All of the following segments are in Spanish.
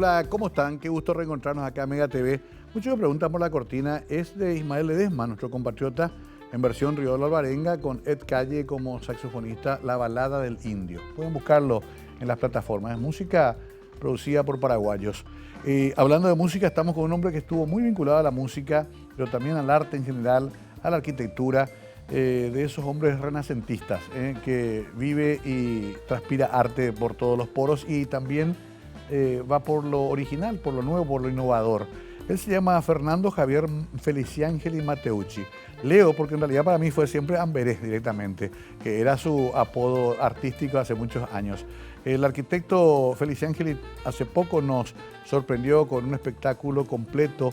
Hola, ¿cómo están? Qué gusto reencontrarnos acá en Mega TV. Muchos me preguntan por la cortina. Es de Ismael Ledesma, nuestro compatriota, en versión Riolo Alvarenga, con Ed Calle como saxofonista, La Balada del Indio. Pueden buscarlo en las plataformas. Es música producida por paraguayos. Hablando de música, estamos con un hombre que estuvo muy vinculado a la música, pero también al arte en general, a la arquitectura, de esos hombres renacentistas, que vive y transpira arte por todos los poros y también va por lo original, por lo nuevo, por lo innovador. Él se llama Fernando Javier Feliciangeli Matteucci. Leo, porque en realidad para mí fue siempre Amberé directamente, que era su apodo artístico hace muchos años. El arquitecto Feliciangeli hace poco nos sorprendió con un espectáculo completo,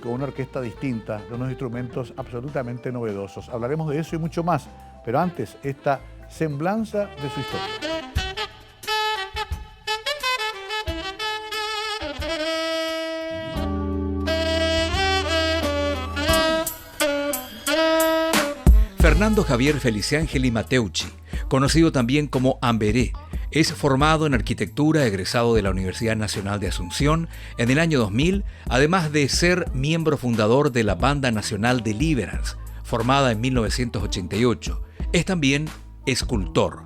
con una orquesta distinta, de unos instrumentos absolutamente novedosos. Hablaremos de eso y mucho más, pero antes, esta semblanza de su historia. Fernando Javier Feliciangeli Matteucci, conocido también como Amberé, es formado en arquitectura, egresado de la Universidad Nacional de Asunción en el año 2000, además de ser miembro fundador de la Banda Nacional Deliverance, formada en 1988. Es también escultor.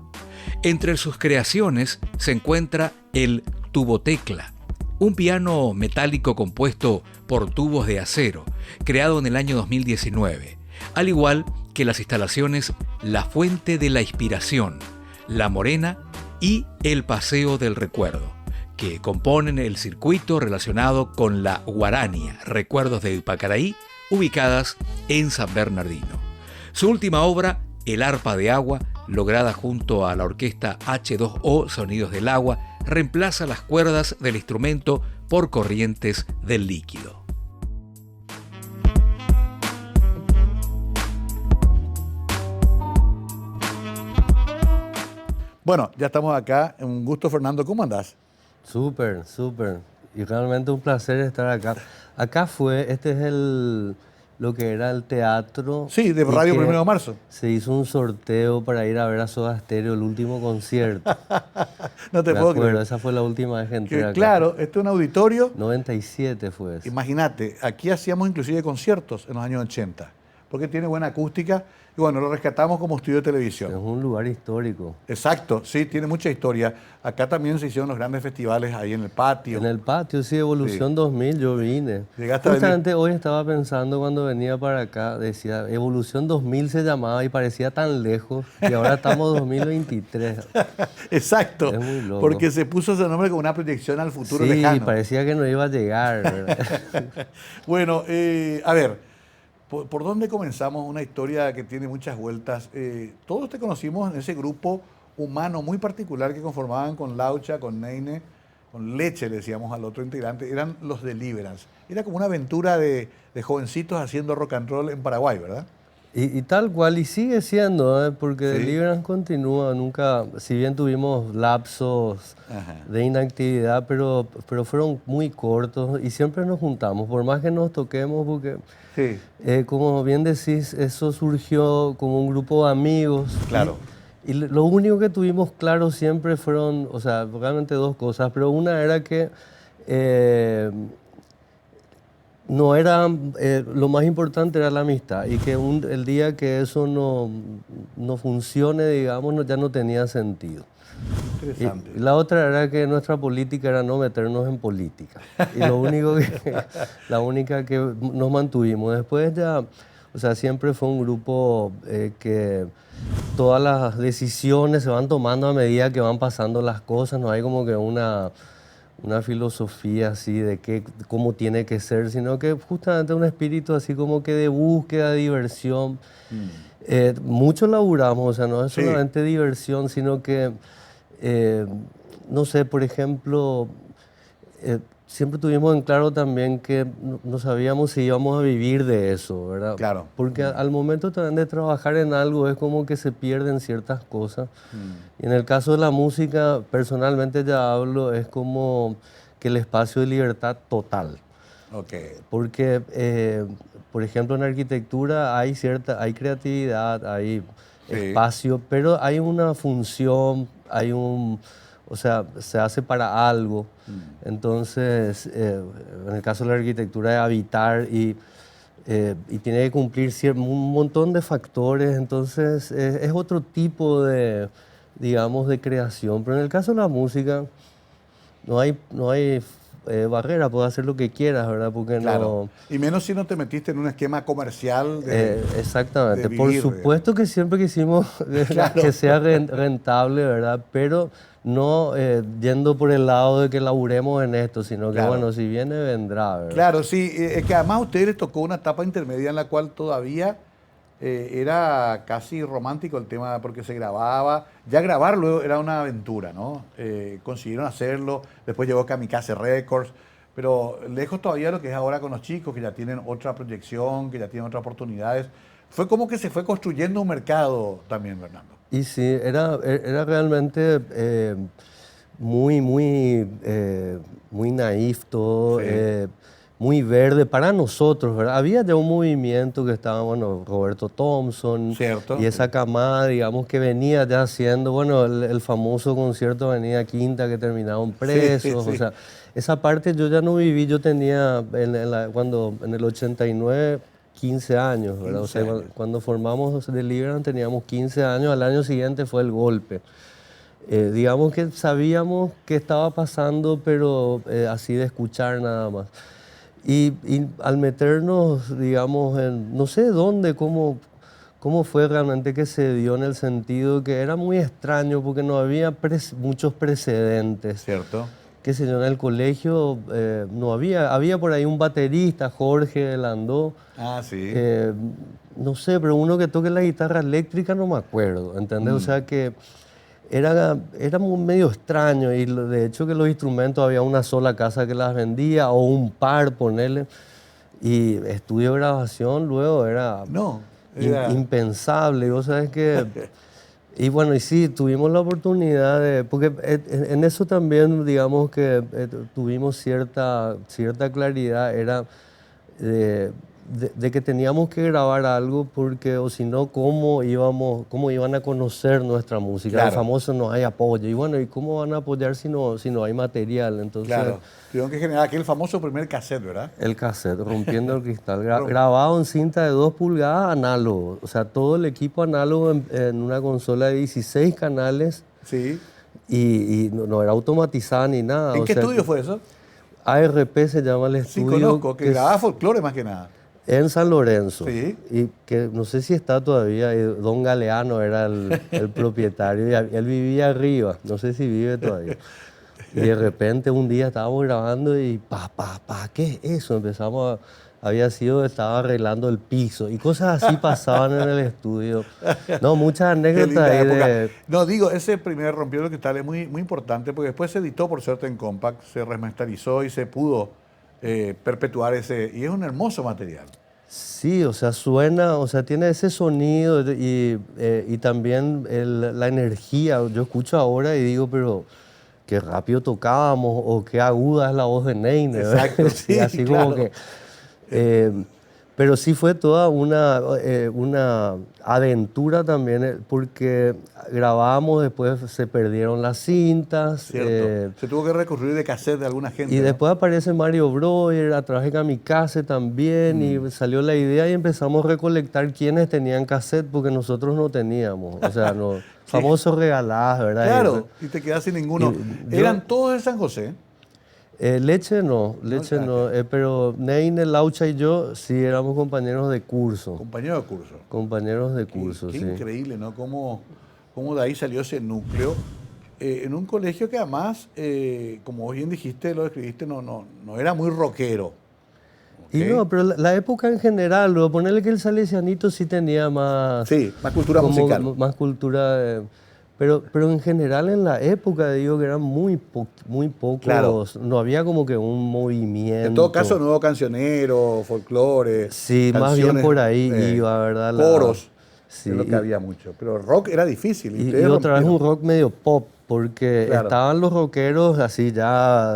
Entre sus creaciones se encuentra el tubotecla, un piano metálico compuesto por tubos de acero, creado en el año 2019, al igual que las instalaciones La Fuente de la Inspiración, La Morena y El Paseo del Recuerdo, que componen el circuito relacionado con la Guarania, Recuerdos de Ipacaraí, ubicadas en San Bernardino. Su última obra, El Arpa de Agua, lograda junto a la orquesta H2O Sonidos del Agua, reemplaza las cuerdas del instrumento por corrientes del líquido. Bueno, ya estamos acá. Un gusto, Fernando. ¿Cómo andás? Súper, súper. Y realmente un placer estar acá. Acá este es lo que era el teatro. Sí, de Radio 1 de Marzo. Se hizo un sorteo para ir a ver a Soda Stereo, el último concierto. No te puedo creer. Esa fue la última vez que entré acá. Claro, este es un auditorio. 97 fue eso. Imagínate, aquí hacíamos inclusive conciertos en los años 80, porque tiene buena acústica. Y bueno, lo rescatamos como estudio de televisión. Es un lugar histórico. Exacto, sí, tiene mucha historia. Acá también se hicieron los grandes festivales ahí en el patio. En el patio, sí, Evolución 2000, yo vine. Llegaste a Justamente hoy estaba pensando cuando venía para acá, decía, Evolución 2000 se llamaba y parecía tan lejos, y ahora estamos en 2023. Exacto, Es muy loco. porque se puso ese nombre con una proyección al futuro lejano. Sí, parecía que no iba a llegar, ¿verdad? Bueno, a ver, ¿por dónde comenzamos? Una historia que tiene muchas vueltas. Todos te conocimos en ese grupo humano muy particular que conformaban con Laucha, con Neine, con Leche, le decíamos al otro integrante. Eran los Deliverance. Era como una aventura de jovencitos haciendo rock and roll en Paraguay, ¿verdad? Y tal cual, y sigue siendo, porque Sí. Deliverance continúa, nunca, si bien tuvimos lapsos de inactividad, pero fueron muy cortos y siempre nos juntamos, por más que nos toquemos, porque Sí. como bien decís, eso surgió como un grupo de amigos. Claro. Y lo único que tuvimos claro siempre fueron, o sea, realmente dos cosas, pero una era que no era, lo más importante era la amistad, y que el día que eso no funcione, digamos, ya no tenía sentido. Interesante. Y la otra era que nuestra política era no meternos en política. Y la única que nos mantuvimos. Después ya, o sea, siempre fue un grupo que todas las decisiones se van tomando a medida que van pasando las cosas, no hay como que una filosofía así de cómo tiene que ser, sino que justamente un espíritu así como que de búsqueda, de diversión. Mucho laburamos, o sea, no es solamente diversión, sino que, no sé, por ejemplo, siempre tuvimos en claro también que no sabíamos si íbamos a vivir de eso, ¿verdad? Claro. Porque al momento también de trabajar en algo es como que se pierden ciertas cosas. Y en el caso de la música, personalmente ya hablo, es como que el espacio de libertad total. Okay. Porque, por ejemplo, en arquitectura hay creatividad, hay espacio, pero hay una función, hay un o sea, se hace para algo. Entonces, en el caso de la arquitectura, es habitar y tiene que cumplir un montón de factores, entonces es otro tipo de, digamos, de creación. Pero en el caso de la música, no hay barrera, puedes hacer lo que quieras, ¿verdad? Porque Claro. Y menos si no te metiste en un esquema comercial exactamente. de vivir, Por supuesto que siempre quisimos Claro. que sea rentable, ¿verdad? Pero no yendo por el lado de que laburemos en esto, sino que, Claro. bueno, si viene, vendrá, ¿verdad? Claro, sí. Es que además a ustedes les tocó una etapa intermedia en la cual todavía era casi romántico el tema porque se grababa. Ya grabarlo era una aventura, ¿no? Consiguieron hacerlo. Después llegó Kamikaze Records. Pero lejos todavía de lo que es ahora con los chicos, que ya tienen otra proyección, que ya tienen otras oportunidades. Fue como que se fue construyendo un mercado también, Fernando. Y sí, era realmente muy naif todo, Sí. muy verde para nosotros, ¿verdad? Había ya un movimiento que estaba, bueno, Roberto Thompson Cierto. y esa camada, digamos, que venía ya haciendo, bueno, el famoso concierto de Avenida Quinta que terminaron presos, sí. o sea, esa parte yo ya no viví, yo tenía cuando en el 89... 15 años, ¿verdad? 15 o sea, años. cuando formamos Deliverant teníamos 15 años, al año siguiente fue el golpe. Digamos que sabíamos qué estaba pasando, pero así de escuchar nada más. Y al meternos, digamos, en no sé dónde, cómo fue realmente que se dio, en el sentido que era muy extraño porque no había muchos precedentes. Cierto. Qué sé yo, en el colegio no había por ahí un baterista, Jorge Landó. Ah, sí. No sé, pero uno que toque la guitarra eléctrica no me acuerdo, ¿entendés? O sea que era medio extraño y de hecho que los instrumentos había una sola casa que las vendía o un par, ponerle. Y estudio de grabación luego era, impensable. Y vos sabés que... Y bueno, y sí, tuvimos la oportunidad de... Porque en eso también, digamos que tuvimos cierta claridad, era de que teníamos que grabar algo porque, o si no, ¿cómo iban a conocer nuestra música? Claro. El famoso no hay apoyo. Y bueno, ¿y cómo van a apoyar si no hay material? Entonces, Claro. Tuvieron que generar aquel famoso primer cassette, ¿verdad? el cassette, rompiendo el cristal, grabado en cinta de 2 pulgadas, análogo. O sea, todo el equipo análogo en una consola de 16 canales. Sí. Y no era automatizada ni nada. ¿En qué estudio fue eso? ARP se llama el Sí, estudio. conozco, que grababa folclore más que nada. En San Lorenzo. Sí. Y que no sé si está todavía, Don Galeano era el propietario, y él vivía arriba, no sé si vive todavía. Y de repente un día estábamos grabando y ¿qué es eso? Estaba arreglando el piso y cosas así pasaban en el estudio. No, muchas anécdotas ahí de... No, digo, ese primer Rompiendo el Cristal es muy, muy importante porque después se editó por suerte en Compact, se remasterizó y se pudo perpetuar ese, y es un hermoso material. Sí, o sea, suena, o sea, tiene ese sonido y también la energía. Yo escucho ahora y digo, pero qué rápido tocábamos o qué aguda es la voz de Neine. Exacto, sí, así claro. como que... pero sí fue toda una aventura también, porque grabábamos, después se perdieron las cintas. Cierto. Se tuvo que recurrir de cassette de alguna gente. Y ¿no? después aparece Mario Breuer, a través de Kamikaze también, y salió la idea y empezamos a recolectar quienes tenían cassette, porque nosotros no teníamos. O sea, famosos regaladas, ¿verdad? Claro, y te quedas sin ninguno. ¿Eran todos de San José? Leche no, pero Neine, Laucha y yo sí éramos compañeros de curso. Compañero de curso. Compañeros de curso, Qué sí. increíble, ¿no? Cómo de ahí salió ese núcleo. En un colegio que además, como bien dijiste, lo describiste, no era muy rockero. Y no, pero la época en general, luego ponerle que el salesianito sí tenía más... Sí, más cultura musical. Más cultura... Pero en general en la época, digo que eran muy pocos, Claro. No había como que un movimiento. En todo caso, nuevo cancionero, folclore. Sí, más bien por ahí iba, ¿verdad? Coros, sí, es lo que había mucho. Pero rock era difícil. Y otra vez un rock medio pop, porque Claro. estaban los rockeros así ya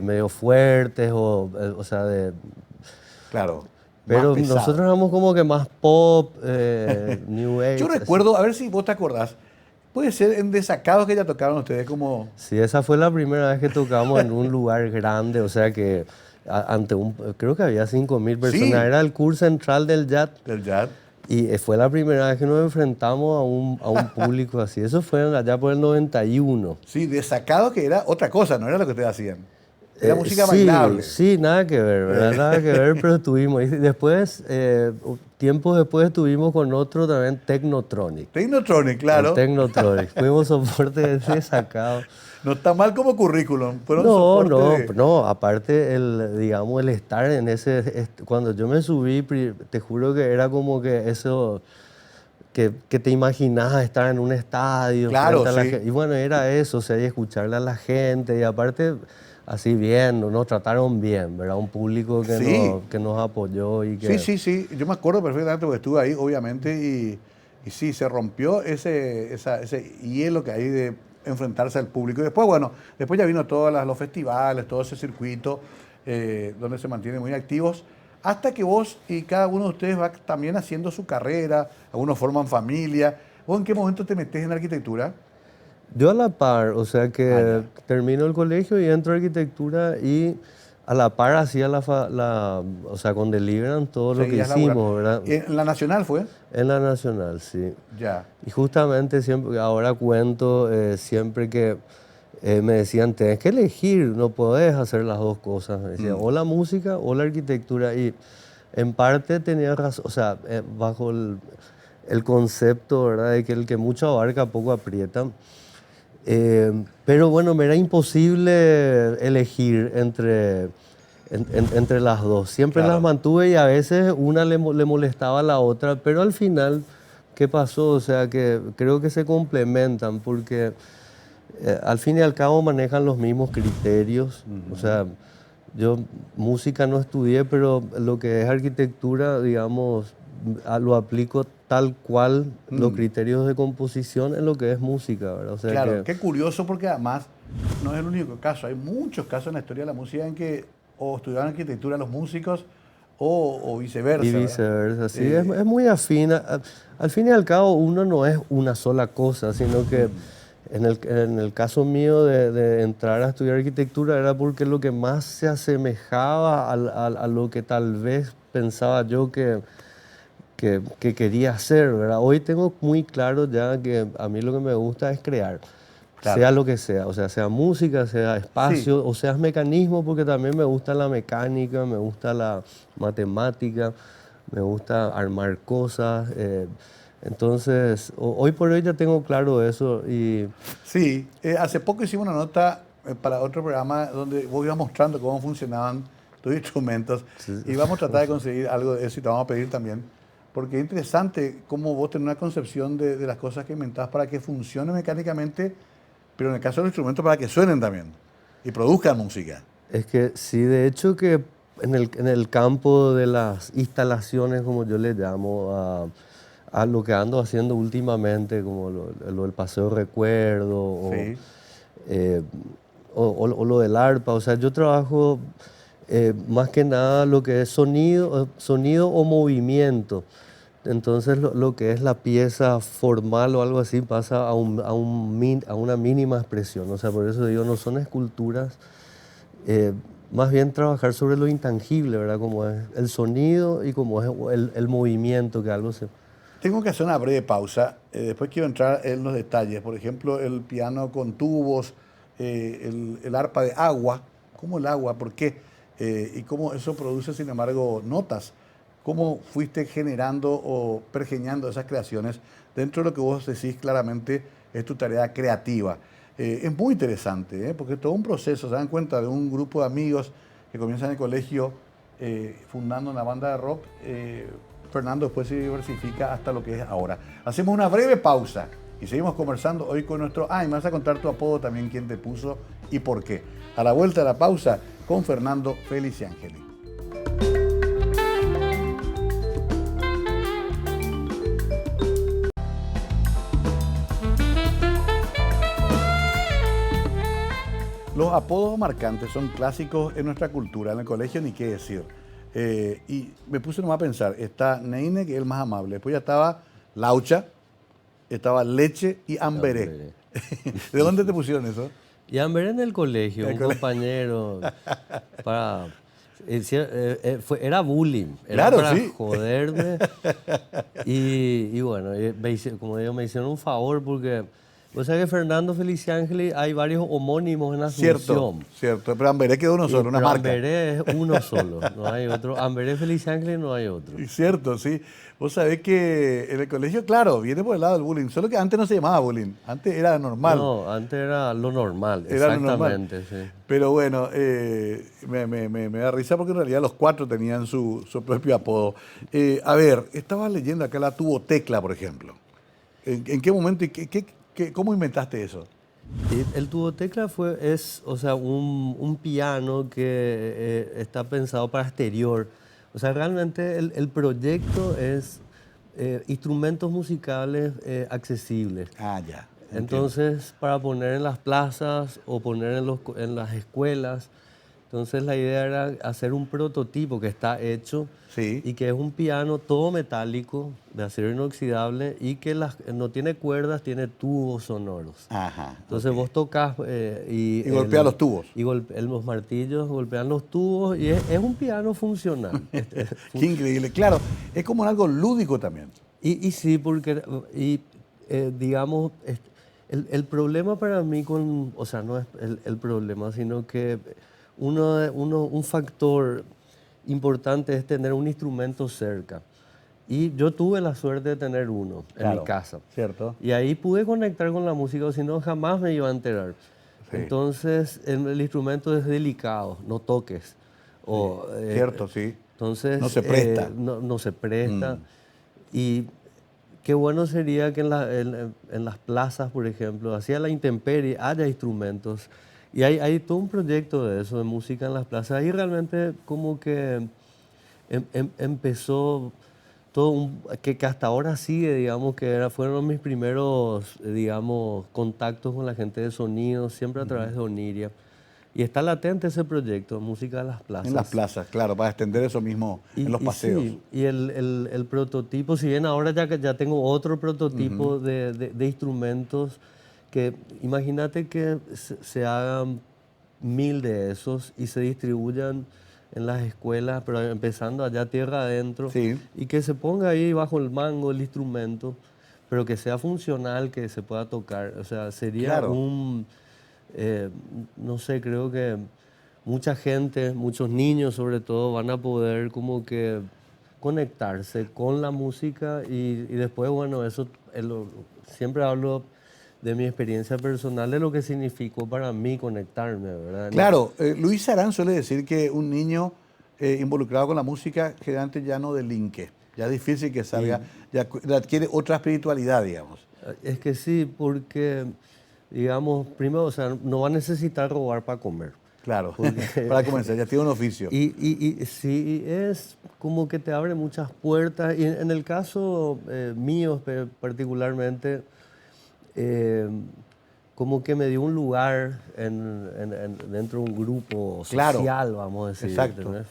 medio fuertes, o sea, de... Claro. Pero más pesado. nosotros éramos como que más pop, New Age. Yo recuerdo, a ver si vos te acordás, Puede ser en Desacados que ya tocaron ustedes como... Sí, esa fue la primera vez que tocamos en un lugar grande, o sea que ante creo que había 5.000 personas, Sí. era el curso central del jazz. Del jazz. Y fue la primera vez que nos enfrentamos a un público así. Eso fue allá por el 91. Sí, Desacados que era otra cosa, no era lo que ustedes hacían. Era música sí, bailable. sí, nada que ver, ¿verdad? Nada que ver, pero estuvimos. Y después, tiempo después estuvimos con otro también, Technotronic. Technotronic, claro. El Technotronic. Fuimos soporte de Desacados. No está mal como currículum. Fueron No, soporte de- no, aparte digamos, el estar en ese, cuando yo me subí, te juro que era como que eso, que te imaginabas estar en un estadio. Claro, frente a la sí. y bueno, era eso, o sea, y escucharle a la gente, y aparte, así bien, nos trataron bien, ¿verdad? Un público que, Sí. que nos apoyó y que... Sí. Yo me acuerdo perfectamente porque estuve ahí, obviamente, y sí, se rompió ese hielo que hay de enfrentarse al público. Y después, bueno, después ya vino todos los festivales, todo ese circuito donde se mantienen muy activos, hasta que vos y cada uno de ustedes va también haciendo su carrera, algunos forman familia. ¿Vos en qué momento te metés en arquitectura? Yo a la par, o sea que Ah, termino el colegio y entro a arquitectura y a la par hacía o sea, con Deliverant todo lo que Seguías hicimos, laburando. ¿verdad? ¿En la Nacional fue? En la Nacional, sí. Ya. Y justamente siempre, ahora cuento, siempre que me decían, tenés que elegir, no podés hacer las dos cosas. Me decían, o la música o la arquitectura. Y en parte tenía razón, o sea, bajo el concepto, ¿verdad?, de que el que mucho abarca, poco aprieta. Pero bueno, me era imposible elegir entre las dos. Siempre Claro. las mantuve y a veces una le molestaba a la otra, pero al final, ¿qué pasó? O sea, que creo que se complementan porque al fin y al cabo manejan los mismos criterios. O sea, yo música no estudié, pero lo que es arquitectura, digamos, lo aplico tal cual los criterios de composición en lo que es música, ¿verdad? O sea Claro, qué curioso porque además no es el único caso. Hay muchos casos en la historia de la música en que o estudiaron arquitectura los músicos o viceversa. y ¿verdad? viceversa, sí, es muy afín. Al fin y al cabo, uno no es una sola cosa, sino que en el caso mío de entrar a estudiar arquitectura era porque lo que más se asemejaba a lo que tal vez pensaba yo que quería hacer, ¿verdad? Hoy tengo muy claro ya que a mí lo que me gusta es crear, Claro. sea lo que sea, o sea música, sea espacio, o sea mecanismo, porque también me gusta la mecánica, me gusta la matemática, me gusta armar cosas. Entonces, hoy por hoy ya tengo claro eso y Sí, hace poco hicimos una nota para otro programa donde vos ibas mostrando cómo funcionaban tus instrumentos y vamos a tratar de conseguir algo de eso y te vamos a pedir también. Porque es interesante cómo vos tenés una concepción de las cosas que inventás para que funcionen mecánicamente, pero en el caso de los instrumentos para que suenen también y produzcan música. es que sí, de hecho que en el campo de las instalaciones, como yo le llamo, a lo que ando haciendo últimamente, como lo del paseo recuerdo Sí. o lo del arpa, o sea, yo trabajo más que nada lo que es sonido o movimiento. Entonces lo que es la pieza formal o algo así pasa a una mínima expresión. O sea, por eso digo, no son esculturas, más bien trabajar sobre lo intangible, ¿verdad? Como es el sonido y como es el movimiento que algo se... Tengo que hacer una breve pausa. Después quiero entrar en los detalles. Por ejemplo, el piano con tubos, el arpa de agua. ¿Cómo el agua? ¿Por qué? Y cómo eso produce, sin embargo, notas. ¿Cómo fuiste generando o pergeñando esas creaciones dentro de lo que vos decís claramente es tu tarea creativa? Es muy interesante, porque es todo un proceso. Se dan cuenta de un grupo de amigos que comienzan en el colegio fundando una banda de rock. Fernando después se diversifica hasta lo que es ahora. Hacemos una breve pausa y seguimos conversando hoy con nuestro... y me vas a contar tu apodo también, quién te puso y por qué. A la vuelta de la pausa con Fernando Feliciangeli. Los apodos marcantes son clásicos en nuestra cultura, en el colegio ni qué decir. Y me puse nomás a pensar, está Neine, que es el más amable, después ya estaba Laucha, Estaba Leche y Amberé. Amberé. ¿De dónde te pusieron eso? Y Amberé en el colegio, En el un colegio. compañero para... era bullying, era Claro, para sí. joderme. Y bueno, como digo, me hicieron un favor porque... O sea que Fernando Feliciángeli hay varios homónimos en Cierto, Asunción. cierto. Pero Amberé quedó uno solo, una Pero marca. Amberé es uno solo, no hay otro. Amberé Feliciángeli no hay otro. Y cierto, sí. Vos sabés que en el colegio, claro, viene por el lado del bullying. Solo que antes no se llamaba bullying. Antes era normal. No, antes era lo normal, Era lo normal. exactamente, sí. Pero bueno, me da risa porque en realidad los cuatro tenían su propio apodo. A ver, estaba leyendo acá la tubotecla, por ejemplo. ¿En qué momento y cómo inventaste eso? Y el tubotecla es, o sea, un piano que está pensado para exterior. O sea, realmente el proyecto es instrumentos musicales accesibles. Ah, ya. Entiendo. Entonces, para poner en las plazas o poner en las escuelas. Entonces, la idea era hacer un prototipo que está hecho Sí. y que es un piano todo metálico, de acero inoxidable y que no tiene cuerdas, tiene tubos sonoros. Ajá. Entonces, ok. vos tocas Y golpea los tubos. Y los martillos golpean los tubos y es un piano funcional. Qué increíble. Claro, es como algo lúdico también. Y sí, porque, digamos, el problema para mí o sea, no es el problema, sino que un factor importante es tener un instrumento cerca. Y yo tuve la suerte de tener uno en Claro, mi casa. ¿cierto? Y ahí pude conectar con la música, o si no, jamás me iba a enterar. Sí. Entonces, el instrumento es delicado, no toques. O, Cierto, sí. Entonces, No se presta. no se presta. Y qué bueno sería que en las plazas, por ejemplo, hacia la intemperie, haya instrumentos. Y hay todo un proyecto de eso, de música en las plazas. Ahí realmente como que empezó todo que hasta ahora sigue, digamos, fueron mis primeros, digamos, contactos con la gente de sonido, siempre a través de Oniria. Y está latente ese proyecto, música en las plazas. En las plazas, claro, para extender eso mismo en los paseos. Sí, y el prototipo, si bien ahora ya tengo otro prototipo de instrumentos, que imagínate que se hagan 1000 de esos y se distribuyan en las escuelas, pero empezando allá tierra adentro, Sí. y que se ponga ahí bajo el mango el instrumento, pero que sea funcional, que se pueda tocar. O sea, sería Claro. no sé, creo que mucha gente, muchos niños sobre todo, van a poder como que conectarse con la música y después, bueno, eso siempre hablo de mi experiencia personal, de lo que significó para mí conectarme, ¿verdad? Claro, Luis Arán suele decir que un niño involucrado con la música generalmente ya no delinque, ya es difícil que salga, ya adquiere otra espiritualidad, digamos. Es que sí, porque, digamos, primero, o sea, no va a necesitar robar para comer. Claro, Porque- para comenzar, ya tiene un oficio. Y sí, es como que te abre muchas puertas. Y en el caso mío particularmente, como que me dio un lugar dentro de un grupo Claro. social, vamos a decir. Exacto. ¿entendés?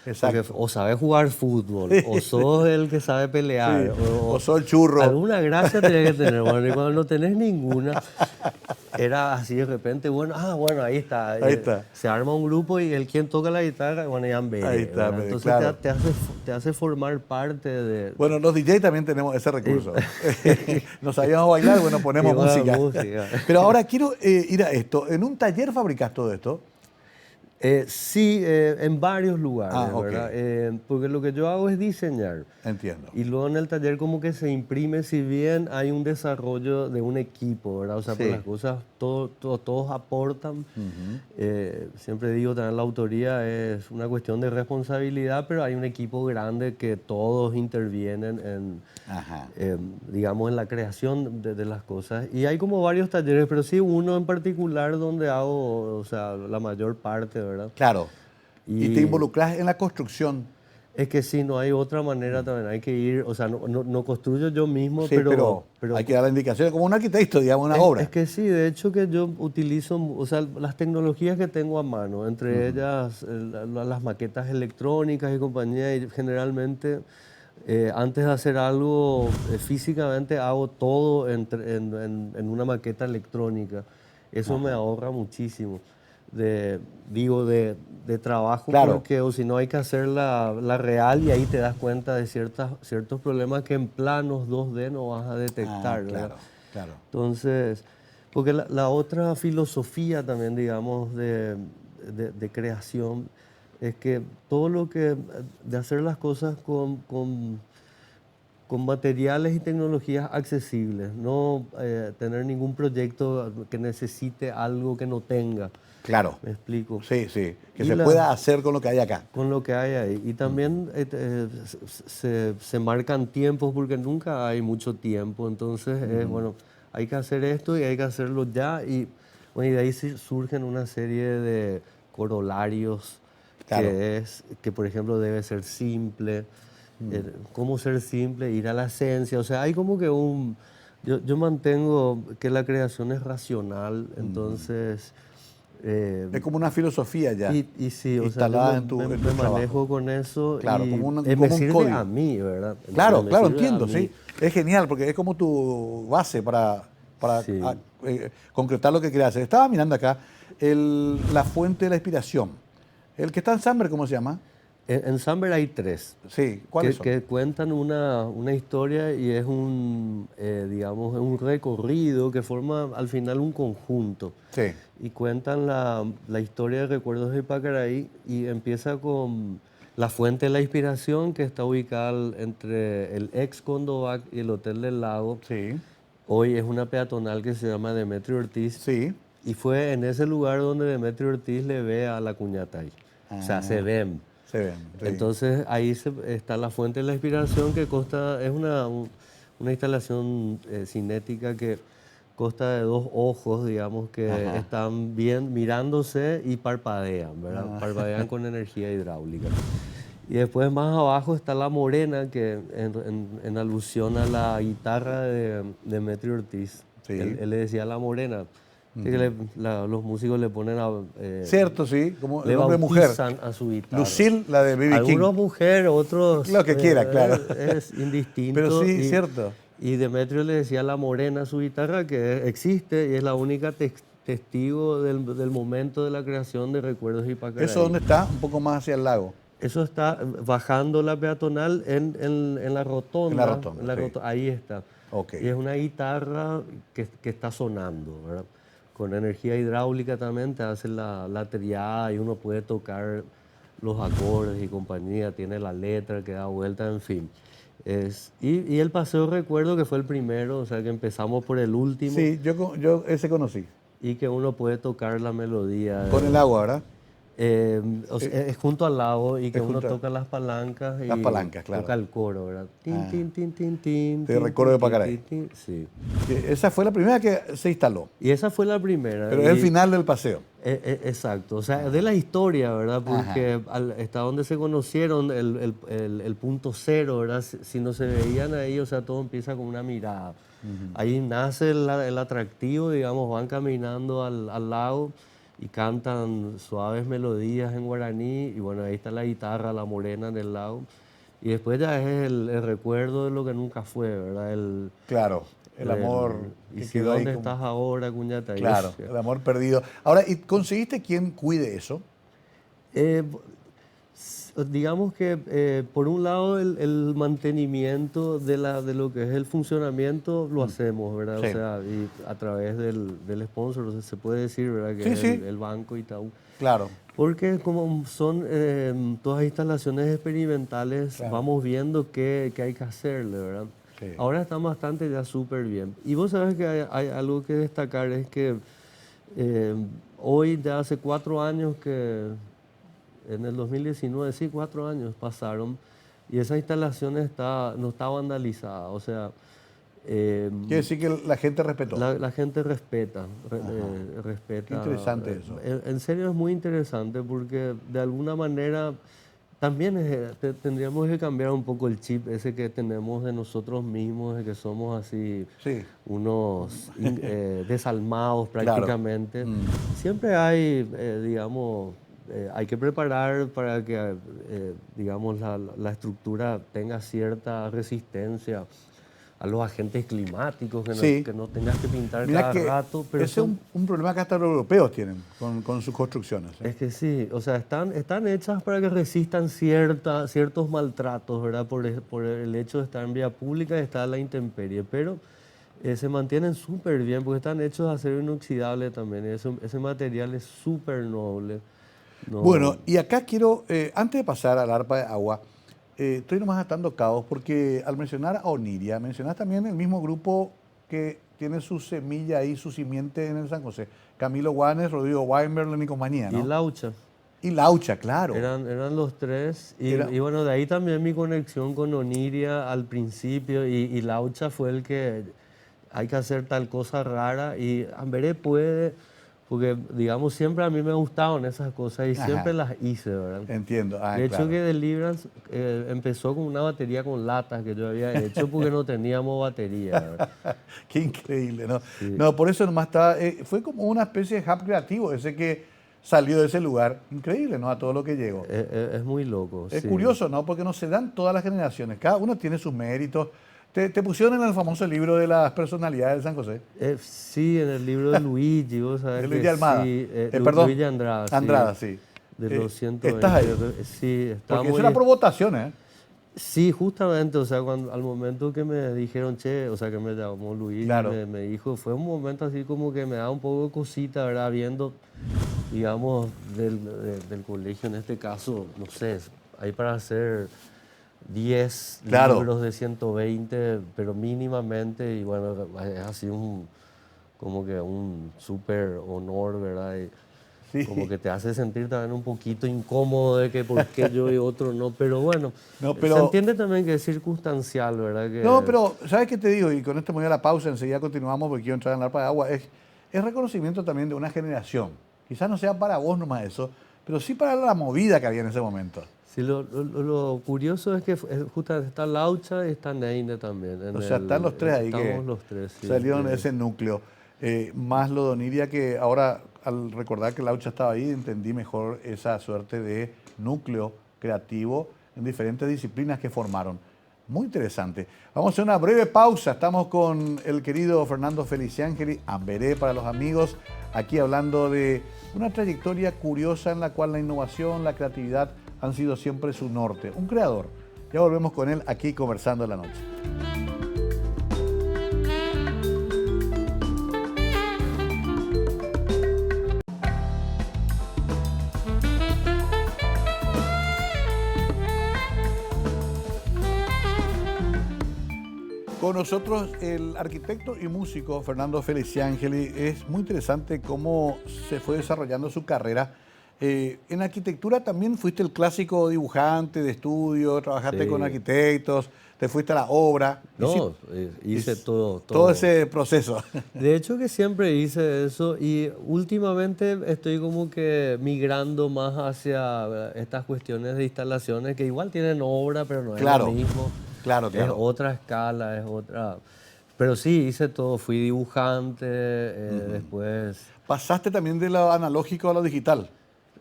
Exacto. Porque o sabes jugar fútbol, o sos el que sabe pelear, Sí, o sos el churro. Alguna gracia tenés que tener. Bueno, y cuando no tenés ninguna, era así de repente, bueno, ahí está. Ahí está. Se arma un grupo y el quien toca la guitarra, bueno, ya Ahí está, Entonces claro. te hace formar parte de... Bueno, los DJ también tenemos ese recurso. No sabíamos bailar, bueno, ponemos Y bueno, música. música. Pero ahora quiero ir a esto. ¿En un taller fabricás todo esto? Sí, en varios lugares, Ah, ok. ¿verdad? Porque lo que yo hago es diseñar. Entiendo. Y luego en el taller como que se imprime, si bien hay un desarrollo de un equipo, ¿verdad? O sea, Sí. pues las cosas, todos aportan. Siempre digo, también la autoría es una cuestión de responsabilidad, pero hay un equipo grande que todos intervienen Ajá. digamos, en la creación de las cosas. Y hay como varios talleres, pero sí uno en particular donde hago, o sea, la mayor parte, ¿verdad? Claro. Y Y- te involucras en la construcción. Es que sí, no hay otra manera también, hay que ir, o sea, no construyo yo mismo, Sí, pero hay que dar la indicación, como un arquitecto, digamos, una obra. Es que sí, de hecho que yo utilizo, o sea, las tecnologías que tengo a mano, entre ellas las maquetas electrónicas y compañía, y generalmente Antes de hacer algo físicamente, hago todo en una maqueta electrónica. Eso me ahorra muchísimo de trabajo, Claro. porque o si no hay que hacer la real y ahí te das cuenta de ciertos problemas que en planos 2D no vas a detectar, ¿verdad? Claro, claro. Entonces, porque la otra filosofía también, digamos, de creación es que todo lo que, de hacer las cosas con materiales y tecnologías accesibles, no tener ningún proyecto que necesite algo que no tenga. Claro. ¿Me explico? Sí, sí. Que Y se pueda hacer con lo que hay acá. con lo que hay ahí. Y también se marcan tiempos porque nunca hay mucho tiempo. Entonces, bueno, hay que hacer esto y hay que hacerlo ya. Y, bueno, y de ahí surgen una serie de corolarios Claro. que por ejemplo, debe ser simple. ¿Cómo ser simple? Ir a la esencia. O sea, hay como que yo mantengo que la creación es racional, entonces... Es como una filosofía ya. Y sí, o sea, instalada yo en tu me trabajo. manejo con eso, Claro, y como me un sirve código. a mí, ¿verdad? Claro, Me claro, sirve a entiendo, mí. sí. Es genial porque es como tu base para Sí. concretar lo que quieres hacer. Estaba mirando acá la fuente de la inspiración. El que está en Samber, ¿cómo se llama? En Samber hay 3 Sí, ¿cuáles son? que cuentan una historia, y es digamos, un recorrido que forma al final un conjunto. Sí, Y cuentan la historia de Recuerdos de Pacaraí, y empieza con la fuente de la inspiración, que está ubicada entre el ex Condovac y el Hotel del Lago. sí, Hoy es una peatonal que se llama Demetrio Ortiz. sí. Y fue en ese lugar donde Demetrio Ortiz le ve a la Cuñatay. O sea, se ven. Se ven. Sí. Entonces ahí está la fuente de la inspiración, que es una instalación cinética que consta de 2 ojos, digamos, que están bien mirándose y parpadean, ¿verdad? Parpadean con energía hidráulica. Y después más abajo está la morena, que en alusión a la guitarra de Demetrio Ortiz. Sí. Él le decía la morena. Que los músicos le ponen Cierto, sí, como le el hombre mujer. bautizan a su guitarra. Lucille, la de B.B. King. Algunos mujer, otros... Lo que quiera, claro. Es indistinto. Pero sí, cierto. Y Demetrio le decía la morena a su guitarra, que existe y es la única testigo del momento de la creación de Recuerdos y Pacaraí. ¿Eso dónde está? Un poco más hacia el lago. Eso está bajando la peatonal en la rotonda. En la rotonda, sí. Ahí está. Ok. Y es una guitarra que está sonando, ¿verdad? Con energía hidráulica también te hace la triada, y uno puede tocar los acordes y compañía, tiene la letra que da vuelta, en fin. Y el paseo recuerdo que fue el primero, o sea que empezamos por el último. Sí, yo ese conocí. Y que uno puede tocar la melodía. Con el agua, ¿verdad? O sea, es junto al lago, y que uno junto toca las palancas. Las palancas, claro. Toca el coro, ¿verdad? Tin, tin, tin, tin, tin, De tin, Recuerdo de tin, Pacaraí. tin, tin. Sí. Esa fue la primera que se instaló. Y esa fue la primera. Pero es el final del paseo. Exacto, o sea, de la historia, ¿verdad? Porque está donde se conocieron, el punto cero, ¿verdad? Si no se veían ahí, o sea, todo empieza con una mirada. Ahí nace el atractivo, digamos, van caminando al lago y cantan suaves melodías en guaraní, y bueno, ahí está la guitarra, la morena en el lago. Y después ya es el recuerdo de lo que nunca fue, ¿verdad? Claro, el amor ¿Y que si quedó ahí dónde como- estás ahora, cuñata? Claro, el amor perdido. Ahora, ¿y conseguiste quién cuide eso? Digamos que por un lado el mantenimiento de lo que es el funcionamiento lo hacemos, ¿verdad? Sí. O sea, y a través del sponsor, o sea, se puede decir, ¿verdad? Que Sí, es sí. el Banco Itaú. Claro. Porque como son todas instalaciones experimentales, Claro. vamos viendo qué hay que hacerle, ¿verdad? Sí. Ahora están bastante ya súper bien. Y vos sabés que hay algo que destacar, es que hoy, ya hace 4 años que, en el 2019, sí, 4 años pasaron, y esa instalación no está vandalizada. O sea, Quiere decir que la gente respetó. la gente respeta. Respeta. Qué interesante eso. En serio es muy interesante, porque de alguna manera también tendríamos que cambiar un poco el chip ese que tenemos de nosotros mismos, de que somos así Sí. unos desalmados Claro. prácticamente. Siempre hay, digamos, hay que preparar para que, digamos, la estructura tenga cierta resistencia a los agentes climáticos, Sí. que no tengas que pintar Mira cada que rato. Pero ese es un problema que hasta los europeos tienen con sus construcciones. es que sí, o sea, están hechas para que resistan ciertos maltratos, ¿verdad? Por el hecho de estar en vía pública y estar a la intemperie, pero se mantienen súper bien porque están hechos de acero inoxidable también. Y ese material es súper noble. No, Bueno, y acá quiero, antes de pasar al arpa de agua, estoy nomás atando cabos porque al mencionar a Oniria, mencionas también el mismo grupo que tiene su semilla y su simiente en el San José. Camilo Guanes, Rodrigo Weinberg y compañía, y ¿no? Laucha. Y Laucha, claro. Eran los tres. Era- Y bueno, de ahí también mi conexión con Oniria al principio. Y Laucha fue el que hay que hacer tal cosa rara. Y Amberé puede, porque digamos, siempre a mí me gustaban esas cosas y siempre Ajá. las hice, ¿verdad? Entiendo. Ah, De hecho, claro. que Deliverance empezó con una batería con latas que yo había hecho porque no teníamos batería, ¿verdad? Qué increíble, ¿no? Sí. No, por eso nomás estaba, fue como una especie de hub creativo, ese que salió de ese lugar. Increíble, ¿no? A todo lo que llegó. Es muy loco. Es sí. curioso, ¿no? Porque no se dan todas las generaciones. Cada uno tiene sus méritos. Te pusieron en el famoso libro de las personalidades de San José. Sí, en el libro de Luigi, vos sabés De que Luigi Almada. sí, Perdón. Luigi Andrada, sí, Andrada, sí. de los 120. Estás ahí. Sí, Porque estamos. eso era por votación, ¿eh? Sí, justamente, o sea, al momento que me dijeron, che, o sea, que me llamó Luigi, Claro. me dijo, fue un momento así como que me da un poco de cosita, ¿verdad? Viendo, digamos, del colegio en este caso, no sé, hay para hacer 10 Claro. libros de 120, pero mínimamente, y bueno, es así como que un súper honor, ¿verdad? Y Sí. como que te hace sentir también un poquito incómodo de que por qué yo y otro no, pero bueno, No, pero- se entiende también que es circunstancial, ¿verdad? Que, No, pero ¿sabes qué te digo? Y con esto me voy a la pausa, enseguida continuamos porque quiero entrar en el arpa de agua. Es reconocimiento también de una generación. Quizás no sea para vos nomás eso, pero sí para la movida que había en ese momento. Sí, lo curioso es que justamente está Laucha y está Neine también. O sea, están los tres ahí que Estamos los tres, sí. salieron de ese núcleo. Más lo de Oniria, que ahora al recordar que Laucha estaba ahí, entendí mejor esa suerte de núcleo creativo en diferentes disciplinas que formaron. Muy interesante. Vamos a hacer una breve pausa. Estamos con el querido Fernando Feliciángeli, Amberé para los amigos, aquí hablando de una trayectoria curiosa en la cual la innovación, la creatividad han sido siempre su norte. Un creador. Ya volvemos con él aquí conversando en la noche. Con nosotros el arquitecto y músico Fernando Feliciángeli. Es muy interesante cómo se fue desarrollando su carrera. En arquitectura también fuiste el clásico dibujante de estudio, trabajaste Sí. con arquitectos, te fuiste a la obra. No, hice todo. Todo ese proceso. De hecho que siempre hice eso y últimamente estoy como que migrando más hacia estas cuestiones de instalaciones que igual tienen obra, pero no es Claro, lo mismo. claro, Es claro. otra escala, es otra... Pero sí, hice todo. Fui dibujante, después... Pasaste también de lo analógico a lo digital.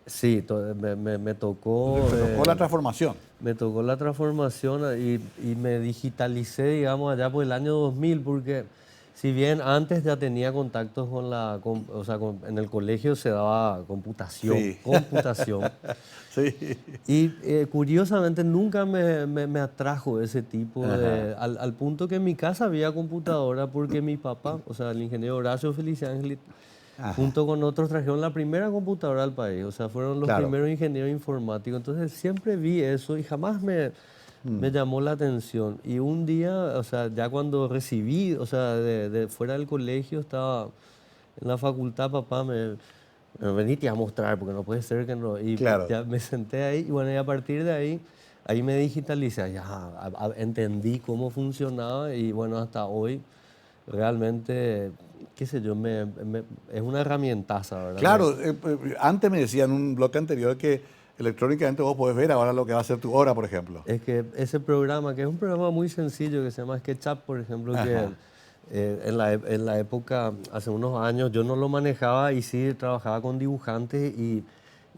Sí, me tocó... Te tocó la transformación. Me tocó la transformación y me digitalicé, digamos, allá por el año 2000, porque si bien antes ya tenía contactos en el colegio se daba computación, Sí. computación. Sí. Y curiosamente nunca me atrajo ese tipo de... Al punto que en mi casa había computadora porque mi papá, o sea, el ingeniero Horacio Feliciángeli, junto con otros trajeron la primera computadora al país. O sea, fueron los Claro. primeros ingenieros informáticos. Entonces siempre vi eso y jamás me llamó la atención. Y un día, o sea, ya cuando recibí, o sea, de fuera del colegio, estaba en la facultad, papá me venite a mostrar porque no puede ser que no. Y Claro. ya me senté ahí y bueno, y a partir de ahí me digitalicé, ya entendí cómo funcionaba y bueno, hasta hoy realmente, qué sé yo, es una herramientaza, ¿verdad? Claro, antes me decían en un bloque anterior que electrónicamente vos podés ver ahora lo que va a ser tu obra, por ejemplo. Es que ese programa, que es un programa muy sencillo que se llama SketchUp, por ejemplo, que Ajá. en la época, hace unos años, yo no lo manejaba y sí trabajaba con dibujantes y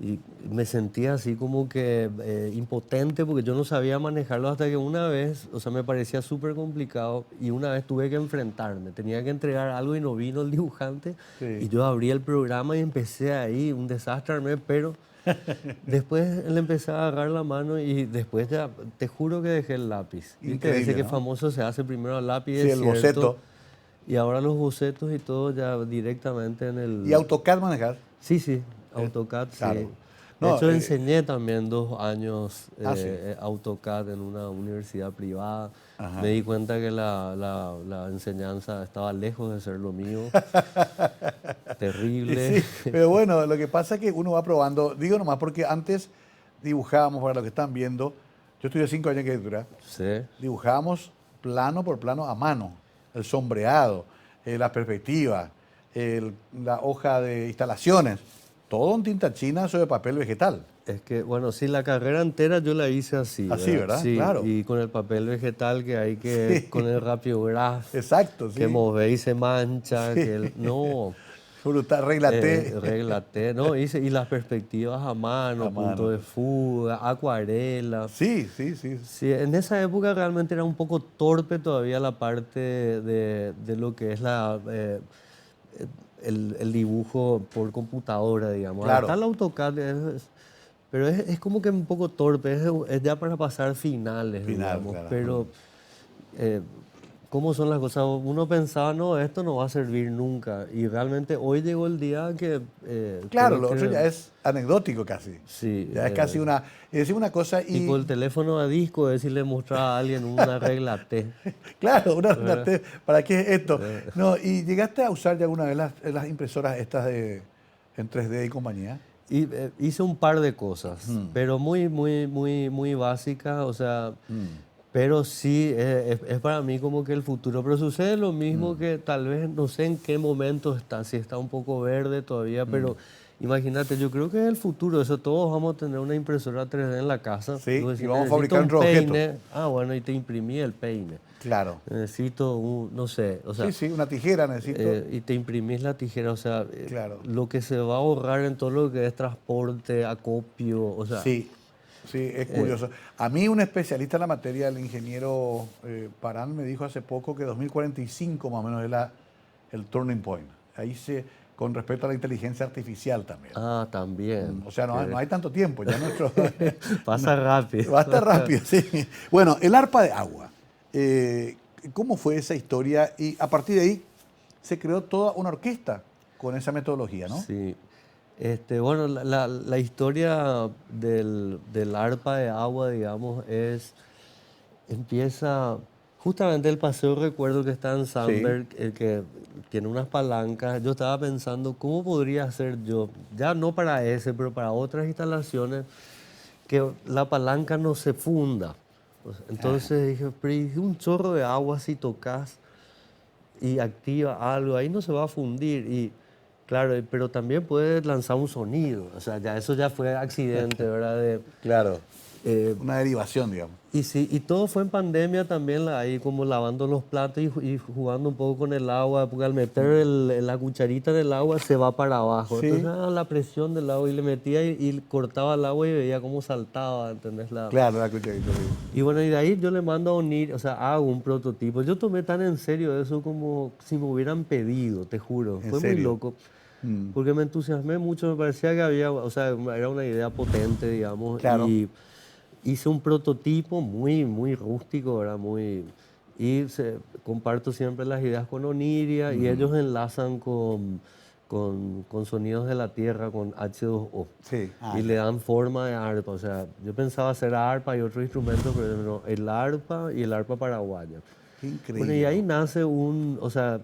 Y me sentía así como que impotente porque yo no sabía manejarlo hasta que una vez, o sea, me parecía súper complicado y una vez tuve que enfrentarme. Tenía que entregar algo y no vino el dibujante y yo abrí el programa y empecé ahí, un desastre armé, pero después le empecé a agarrar la mano y después ya, te juro que dejé el lápiz. Increíble, Ese que ¿no? famoso se hace primero al lápiz, Sí, es el cierto. boceto. Y ahora los bocetos y todo ya directamente en el... ¿Y AutoCAD manejar? Sí, AutoCAD, claro. sí. De No, hecho, enseñé también 2 años sí. AutoCAD en una universidad privada. Ajá. Me di cuenta que la enseñanza estaba lejos de ser lo mío. Terrible. Sí, pero bueno, lo que pasa es que uno va probando, digo nomás porque antes dibujábamos, para los que están viendo, yo estudié 5 años en arquitectura, Sí. dibujábamos plano por plano a mano, el sombreado, la perspectiva, la hoja de instalaciones, todo en tinta china sobre papel vegetal. Es que, bueno, sí, la carrera entera yo la hice así. Así, ¿verdad? Sí, Claro. y con el papel vegetal que hay que, con el rapiograph, Exacto, sí. que move y se mancha, Sí. no... Brutal, regla T. Regla T, ¿no? Y las perspectivas a mano, A mano. punto de fuga, acuarela. Sí. Sí, en esa época realmente era un poco torpe todavía la parte de lo que es el dibujo por computadora, digamos. Claro. Está el AutoCAD, pero es como que un poco torpe, es ya para pasar finales, digamos. claro. Pero, ¿cómo son las cosas? Uno pensaba, no, esto no va a servir nunca. Y realmente hoy llegó el día que... Claro, creo lo que- otro ya es anecdótico casi. Sí. Ya es casi una... Y decir una cosa y... Tipo el teléfono a disco, es decirle mostrar a alguien una regla T. Claro, una T, ¿para qué es esto? No, ¿y llegaste a usar ya alguna vez las impresoras estas en 3D y compañía? Y hice un par de cosas, pero muy básicas, o sea, pero sí, es para mí como que el futuro. Pero sucede lo mismo que tal vez, no sé en qué momento está, si está un poco verde todavía, pero imagínate, yo creo que es el futuro, eso todos vamos a tener una impresora 3D en la casa. Sí, Tú decís, y vamos a "Necesito fabricar un otro objeto". peine". Ah, bueno, y te imprimí el peine. Claro. Necesito un, no sé, o sea... Sí, una tijera necesito. y te imprimís la tijera, o sea, Claro. lo que se va a ahorrar en todo lo que es transporte, acopio, o sea... Sí, es curioso. A mí un especialista en la materia, el ingeniero Parán, me dijo hace poco que 2045 más o menos es el turning point. Ahí con respecto a la inteligencia artificial también. Ah, también. O sea, no hay tanto tiempo. Ya nuestro... Pasa rápido. Va a estar rápido, sí. Bueno, el arpa de agua. ¿Cómo fue esa historia? Y a partir de ahí se creó toda una orquesta con esa metodología, ¿no? Sí. Bueno, la historia del arpa de agua, digamos, empieza justamente el paseo recuerdo que está en Sandberg, el que tiene unas palancas. Yo estaba pensando, ¿cómo podría hacer yo? Ya no para ese, pero para otras instalaciones, que la palanca no se funda. Entonces dije, pero ¿y un chorro de agua si tocas y activa algo? Ahí no se va a fundir. Y claro, pero también puede lanzar un sonido. O sea, eso ya fue accidente, ¿verdad? Claro. Una derivación, digamos. Y sí, y todo fue en pandemia también, ahí como lavando los platos y jugando un poco con el agua, porque al meter la cucharita en el agua se va para abajo. Sí. Entonces, la presión del agua, y le metía y cortaba el agua y veía cómo saltaba, ¿entendés? Claro, la cucharita. Sí. Y bueno, y de ahí yo le mando a unir, o sea, hago un prototipo. Yo tomé tan en serio eso como si me hubieran pedido, te juro. Fue muy loco. Porque me entusiasmé mucho, me parecía que había, o sea, era una idea potente, digamos. Claro. Y hice un prototipo muy rústico, ¿verdad? Comparto siempre las ideas con Oniria y ellos enlazan con sonidos de la tierra, con H2O. Sí. Y le dan forma de arpa. O sea, yo pensaba hacer arpa y otros instrumentos, pero no, el arpa y el arpa paraguaya. Qué increíble. Bueno, y ahí nace una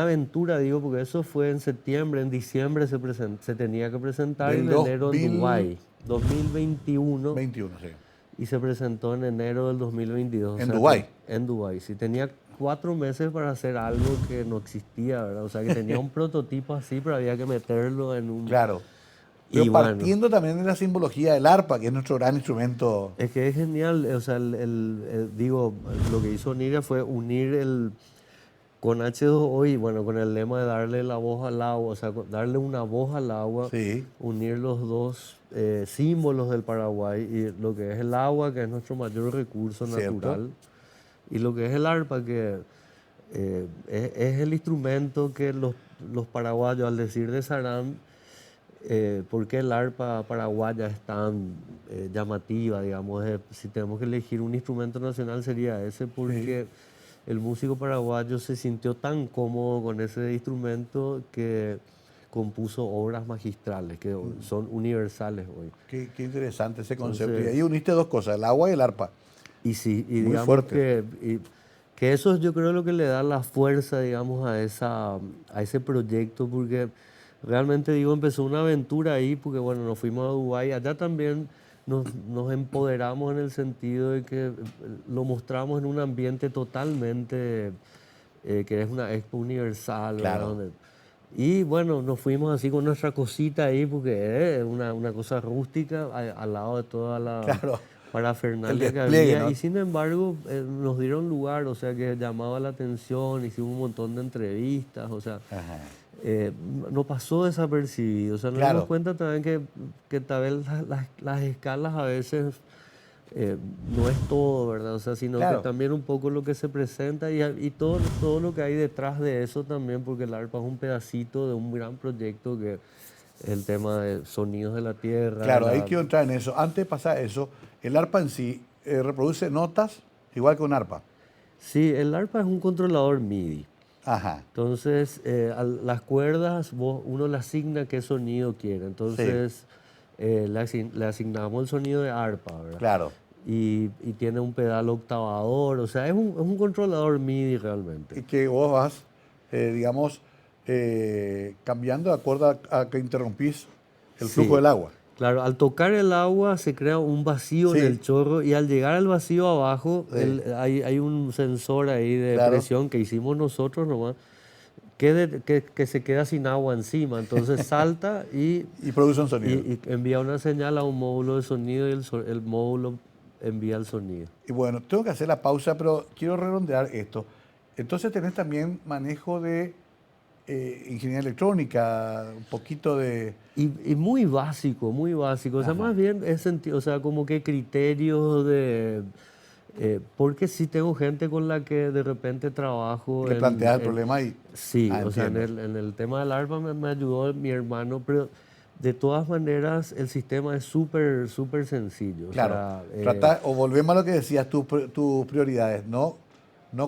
aventura, digo, porque eso fue en septiembre, en diciembre se tenía que presentar, Del en enero en 2000... Dubái, 2021. 21, sí. Y se presentó en enero del 2022. ¿En Dubái? En Dubái, sí. Tenía 4 meses para hacer algo que no existía, ¿verdad? O sea, que tenía un prototipo así, pero había que meterlo en un... Claro. Y Pero bueno, partiendo también de la simbología del arpa, que es nuestro gran instrumento. es que es genial, o sea, digo, lo que hizo Oniria fue unir con H2O y bueno, con el lema de darle la voz al agua, o sea, darle una voz al agua, Sí. unir los dos símbolos del Paraguay, y lo que es el agua, que es nuestro mayor recurso Cierto. natural, y lo que es el arpa, que es el instrumento que los paraguayos, al decir de Sarán, ¿por qué el arpa paraguaya es tan llamativa? Digamos, si tenemos que elegir un instrumento nacional sería ese, porque el músico paraguayo se sintió tan cómodo con ese instrumento que compuso obras magistrales que son universales hoy. Qué interesante ese concepto. Entonces, Y ahí uniste dos cosas, el agua y el arpa. y sí, y Muy digamos fuerte. que eso yo creo lo que le da la fuerza, digamos, a ese proyecto, porque realmente, digo, empezó una aventura ahí, porque bueno, nos fuimos a Dubái, allá también nos empoderamos en el sentido de que lo mostramos en un ambiente totalmente, que es una expo universal, ¿verdad? Claro. Y bueno, nos fuimos así con nuestra cosita ahí, porque es una cosa rústica al lado de toda la Claro. parafernalia El que despliegue, había. ¿no? Y sin embargo, nos dieron lugar, o sea, que llamaba la atención, hicimos un montón de entrevistas, o sea, Ajá. no pasó desapercibido. O sea, nos Claro. dimos cuenta también que tal vez las escalas a veces no es todo, ¿verdad? O sea, sino Claro. que también un poco lo que se presenta y todo lo que hay detrás de eso también, porque el arpa es un pedacito de un gran proyecto que es el tema de sonidos de la tierra. Claro, ahí quiero entrar en eso. Antes de pasar a eso, el arpa en sí reproduce notas igual que un arpa. Sí, el arpa es un controlador MIDI. Ajá. Entonces, las cuerdas, uno le asigna qué sonido quiere. Entonces, le asignamos el sonido de arpa, ¿verdad? Claro. Y tiene un pedal octavador, o sea, es un controlador MIDI realmente. Y que vos vas, digamos, cambiando de acuerdo a que interrumpís el Sí. flujo del agua. Claro, al tocar el agua se crea un vacío Sí. en el chorro y al llegar al vacío abajo Sí. hay un sensor ahí de Claro. presión que hicimos nosotros nomás, que se queda sin agua encima. Entonces salta y Y produce un sonido. y envía una señal a un módulo de sonido y el módulo envía el sonido. Y bueno, tengo que hacer la pausa, pero quiero redondear esto. Entonces tenés también manejo de ingeniería electrónica, un poquito de... Y muy básico, muy básico. O sea, Ajá. más bien es o sea, como que criterios de... porque sí tengo gente con la que de repente trabajo. Le planteas el problema y... Sí, Ah, o sea, entiendo. en el tema del arpa me ayudó mi hermano, pero de todas maneras el sistema es súper, súper sencillo. O Claro, sea, o volvemos a lo que decías, tus prioridades, no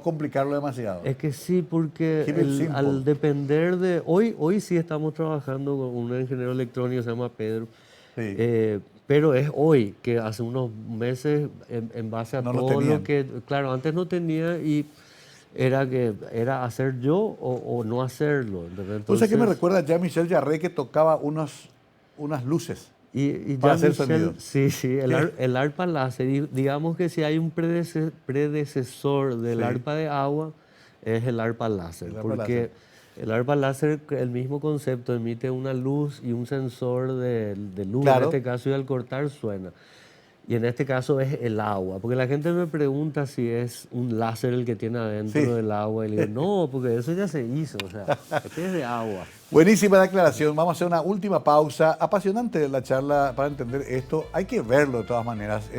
complicarlo demasiado. es que sí, porque Keep it simple. al depender de... Hoy sí estamos trabajando con un ingeniero electrónico, se llama Pedro, Sí. pero es hoy, que hace unos meses, en base a No lo todo tenían. lo que... Claro, antes no tenía y era hacer yo o no hacerlo. ¿entendés? Tú sabes que me Entonces, recuerda ya Michel Jarre que tocaba unas luces. y para ya hacer Michel, sonido. sí, el arpa láser, y digamos que si hay un predecesor del Sí. arpa de agua, es el arpa láser, El arpa porque láser. el arpa láser, el mismo concepto, emite una luz y un sensor de luz, Claro. en este caso, y al cortar suena. Y en este caso es el agua, porque la gente me pregunta si es un láser el que tiene adentro Sí. del agua, y le digo, no, porque eso ya se hizo, o sea, este es de agua. Buenísima la aclaración. Vamos a hacer una última pausa. Apasionante la charla para entender esto. Hay que verlo de todas maneras.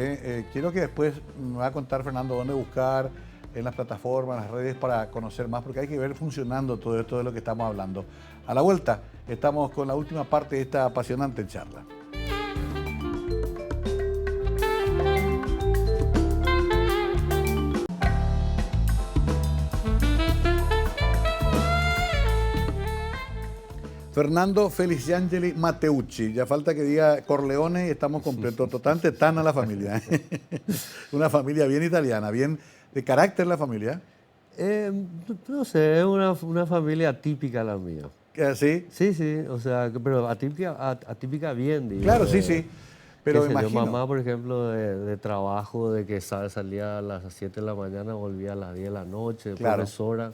Quiero que después me va a contar Fernando dónde buscar en las plataformas, en las redes para conocer más, porque hay que ver funcionando todo esto de lo que estamos hablando. A la vuelta estamos con la última parte de esta apasionante charla. Fernando Feliciangeli Mateucci. Ya falta que diga Corleone y estamos completos. Totalmente tan a la familia. Una familia bien italiana, bien de carácter la familia. No sé, es una familia atípica la mía. ¿Sí? Sí, sí, o sea, pero atípica bien, digo. Claro, sí, sí. Pero qué sé yo, imagino. mamá, por ejemplo, de trabajo, de que salía a las 7 de la mañana, volvía a las 10 de la noche, Claro. profesora.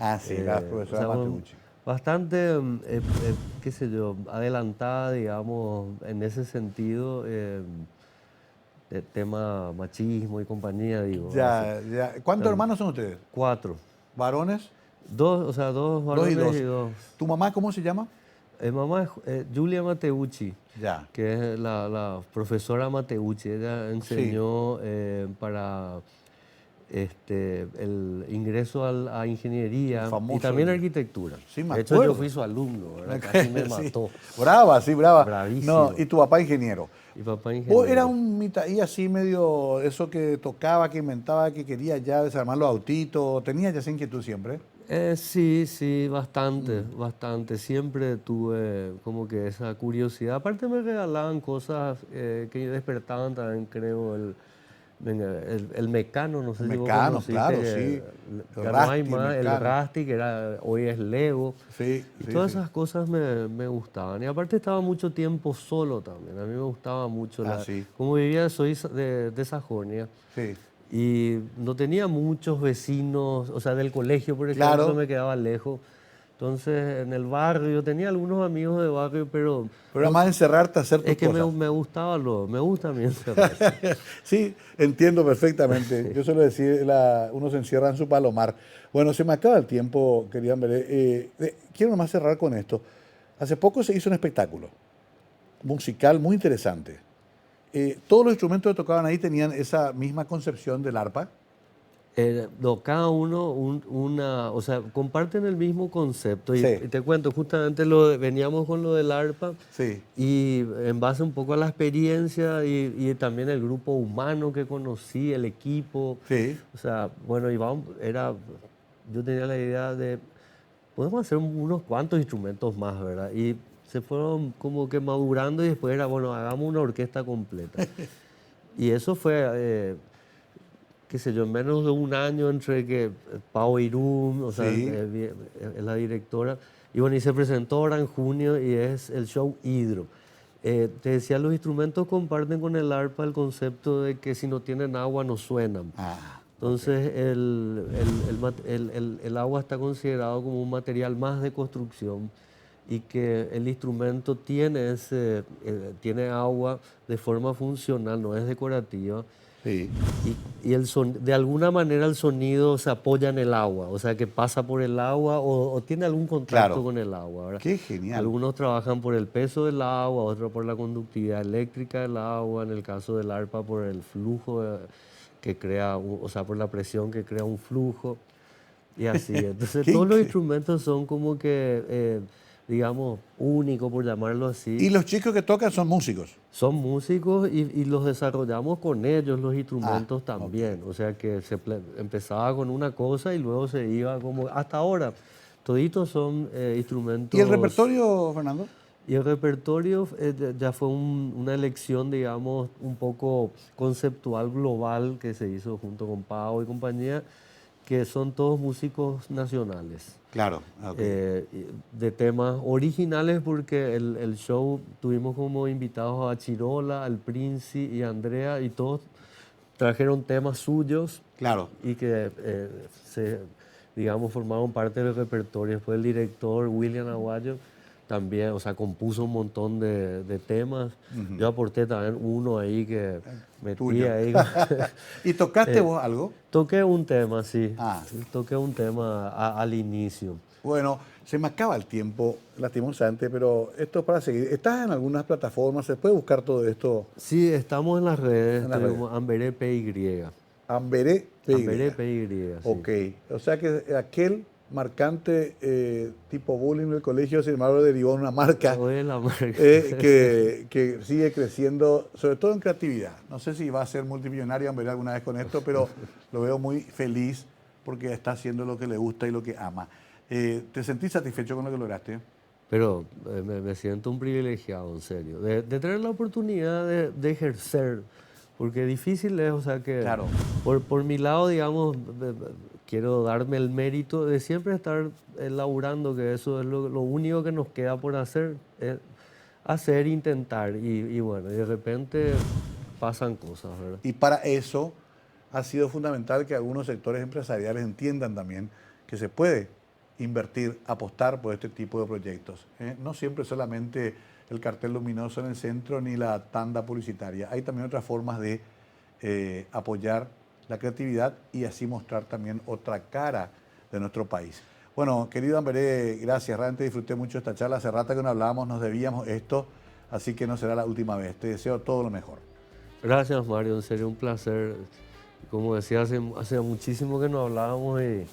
Ah, sí, la o profesora sea, Mateucci. bastante, qué sé yo, adelantada, digamos, en ese sentido, de tema machismo y compañía, digo. Ya, ya. ¿Cuántos hermanos son ustedes? 4. ¿Varones? Dos, o sea, dos Dos y varones dos. y dos. ¿Tu mamá cómo se llama? Mamá es Julia Mateucci, Ya. que es la profesora Mateucci. Ella Sí. enseñó para el ingreso a El ingeniería y famoso. también arquitectura. Sí, me De hecho, yo acuerdo. fui su alumno, ¿verdad? Casi me Sí. mató. Brava, sí, brava. No, Bravísimo. y tu papá ingeniero. Y papá ¿Vos eras ingeniero. un mitaí así medio, eso que tocaba, que inventaba, que quería ya desarmar los autitos? ¿Tenías ya esa inquietud siempre? Sí, sí, bastante, Mm. bastante. Siempre tuve como que esa curiosidad. Aparte me regalaban cosas que despertaban también, creo, el Mecano, no sé si vos Mecano, conociste, claro, que sí. El ya no hay Rasti, más, el Mecano. Rasti, que era, hoy es Lego. Sí, Y sí, todas sí. esas cosas me gustaban. Y aparte estaba mucho tiempo solo también. A mí me gustaba mucho. Ah, sí, Como vivía, soy de Sajonia. sí. Y no tenía muchos vecinos, o sea, del colegio, por ejemplo, Claro, me quedaba lejos. Entonces, en el barrio, yo tenía algunos amigos de barrio, pero pero era no, más encerrarte a hacer tus es que cosas. me gustaba me gusta a mí encerrarse. Sí, entiendo perfectamente. Yo suelo decir, uno se encierra en su palomar. Bueno, se me acaba el tiempo, quería ver. Quiero nomás cerrar con esto. Hace poco se hizo un espectáculo musical muy interesante. Todos los instrumentos que tocaban ahí tenían esa misma concepción del arpa. No, cada uno o sea, comparten el mismo concepto. Y Sí, te cuento, justamente veníamos con lo del arpa sí, y en base un poco a la experiencia y también el grupo humano que conocí, el equipo. sí. O sea, bueno, yo tenía la idea de, podemos hacer unos cuantos instrumentos más, ¿verdad? Y se fueron como que madurando y después era, bueno, hagamos una orquesta completa. Y eso fue, qué sé yo, en menos de un año entre que Pau Irún, o sea, Sí, es la directora, y bueno, y se presentó ahora en junio y es el show Hidro. Te decía, los instrumentos comparten con el arpa el concepto de que si no tienen agua no suenan. ok. Entonces, el agua está considerado como un material más de construcción y que el instrumento tiene agua de forma funcional, no es decorativa. Sí, De alguna manera el sonido se apoya en el agua, o sea que pasa por el agua o tiene algún contacto claro. con el agua, ¿verdad? Qué genial. Algunos trabajan por el peso del agua, otros por la conductividad eléctrica del agua, en el caso del arpa por el flujo que crea, o sea, por la presión que crea un flujo y así. Entonces Qué todos los incre- instrumentos son como que, digamos, únicos, por llamarlo Y así. los chicos que tocan son músicos. Son músicos y los desarrollamos con ellos, los Ah, instrumentos ok. también. O sea que empezaba con una cosa y luego se iba como... Hasta ahora, toditos son ¿Y el instrumentos. repertorio, Fernando? Y el repertorio ya fue una elección, digamos, un poco conceptual global que se hizo junto con Pau y compañía, que son todos músicos nacionales Claro, ok. de temas originales porque el show tuvimos como invitados a Chirola, al Princi y a Andrea y todos trajeron temas suyos Claro. y que digamos, formaron parte del repertorio. Después el director William Aguayo también, o sea, compuso un montón de temas. Yo aporté también uno ahí que metí Tuyo. ahí. ¿Y tocaste vos algo? Toqué un tema, sí. Ah, Toqué un tema al inicio. bueno, se me acaba el tiempo, lastimosamente, pero esto es para seguir. ¿Estás en algunas plataformas? ¿Se puede buscar todo esto? Sí, estamos en las redes, En las redes. tenemos Amberé PY. Amberé Amberé PY. PY, sí. Ok, o sea que aquel marcante tipo bullying del colegio, sin embargo, derivó en una marca Hoy es la marca. que sigue creciendo, sobre todo en creatividad. No sé si va a ser multimillonario Amberé alguna vez con esto, pero lo veo muy feliz porque está haciendo lo que le gusta y lo que ama. ¿Te sentís satisfecho con lo que lograste? Pero me siento un privilegiado, en serio, de tener la oportunidad de ejercer, porque difícil es, o sea que Claro. por mi lado, digamos, quiero darme el mérito de siempre estar laburando, que eso es lo único que nos queda por hacer, es hacer, intentar, y bueno, y de repente pasan cosas, ¿verdad? Y para eso ha sido fundamental que algunos sectores empresariales entiendan también que se puede invertir, apostar por este tipo de proyectos. No siempre solamente el cartel luminoso en el centro ni la tanda publicitaria. Hay también otras formas de apoyar la creatividad y así mostrar también otra cara de nuestro país. Bueno, querido Amberé, gracias. Realmente disfruté mucho esta charla. Hace rato que no hablábamos, nos debíamos esto, así que no será la última vez. Te deseo todo lo mejor. Gracias, Mario. En serio, un placer. Como decía, hace muchísimo que no hablábamos y,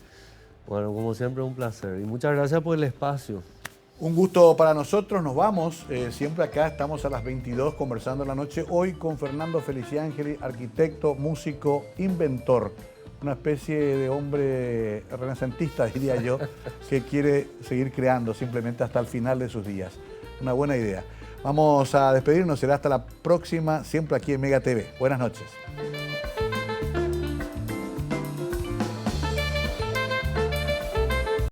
bueno, como siempre, un placer. Y muchas gracias por el espacio. Un gusto para nosotros. Nos vamos. Siempre acá estamos a las 22 conversando en la noche. Hoy con Fernando Feliciángeli, arquitecto, músico, inventor. Una especie de hombre renacentista, diría yo, que quiere seguir creando simplemente hasta el final de sus días. Una buena idea. Vamos a despedirnos, será hasta la próxima, siempre aquí en Mega TV. Buenas noches.